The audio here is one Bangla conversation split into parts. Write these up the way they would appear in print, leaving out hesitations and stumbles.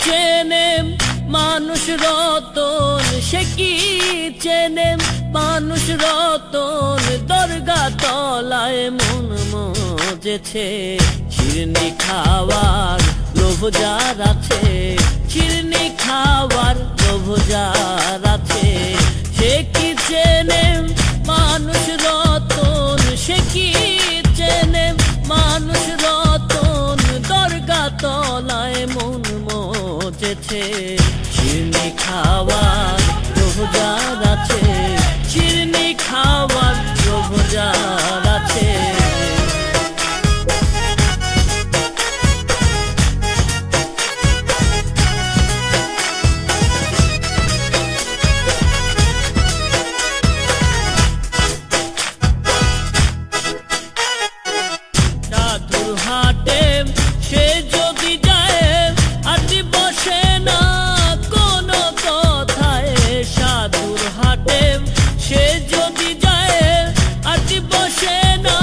চেনে মানুষ রতন, সে কি চেনে মানুষ রতন। দরগা তলায় মন মজেছে, শিরনি খাওয়ার লোভ যার আছে, শিরনি খাওয়ার লোভ যার আছে। সে কি চেনে মানুষ রতন, সে কি চেনে মানুষ রতন। দরগা তলায় মন মজেছে, শিরনি খাওয়ার লোভ যার আছে, শিরনি খাওয়ার লোভ যার আছে। হাটে সে যদি যায় আটি বসে না কোনো কথায়। সাধুর হাটে সে যদি যায় আটি বসে না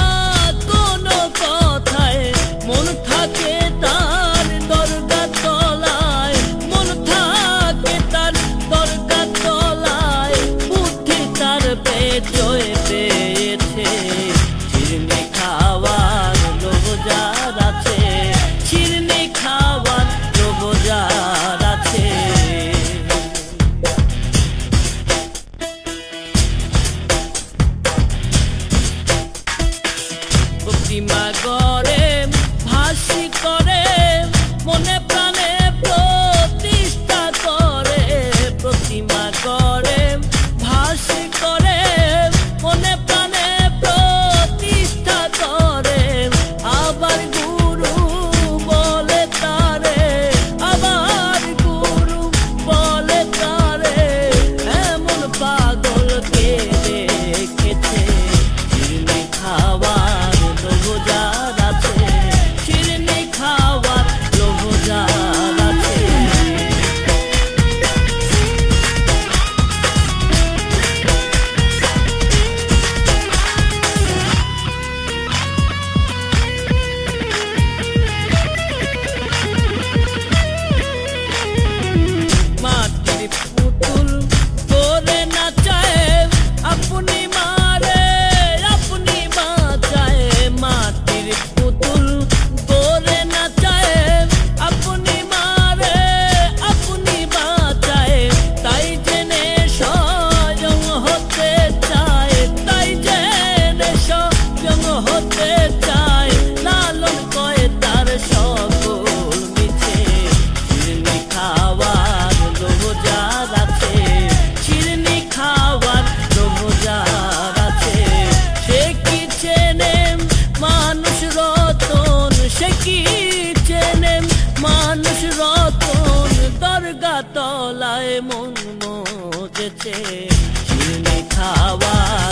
কোনো কথায়। মন থাকে তার দরগা তলায়, মন থাকে তার দরগা তলায়। বুদ্ধি তার পেটে পেয়েছে, শিরনি খাওয়ার লোভ যার আছে, শিরনি খাওয়ার লোভ যার আছে। প্রতিমা গড়ে ভাসি করে, মনে প্রাণে প্রতিষ্ঠা করে। প্রতিমা গড়ে ভাসি করে, মনে প্রাণে প্রতিষ্ঠা করে। আবার গুরু বলে তারে, আবার গুরু বলে তারে। এমন পাগলকে দেখেছে, শিরনি খাওয়ার লোভ যার আছে, শিরনি খাওয়ার লোভ যার আছে। মাটির পুতুল করে নাচায়, আপনি মারে আপনি বাঁচায়। মাটির পুতুল করে নাচায়, আপনি মারে আপনি বাঁচায়। তাই জেনে স্বয়ং হতে চায়, তাই জেনে স্বয়ং হতে চায়। লালন কয় তার সকল মিছে, শিরনি খাওয়ার লোভ যার আছে, শিরনি খাওয়ার লোভ যার আছে। সে কি চেনে মানুষ রতন, সে কি চেনে মানুষ রতন। দরগা তলায় মন মজেছে, শিরনি খাওয়ার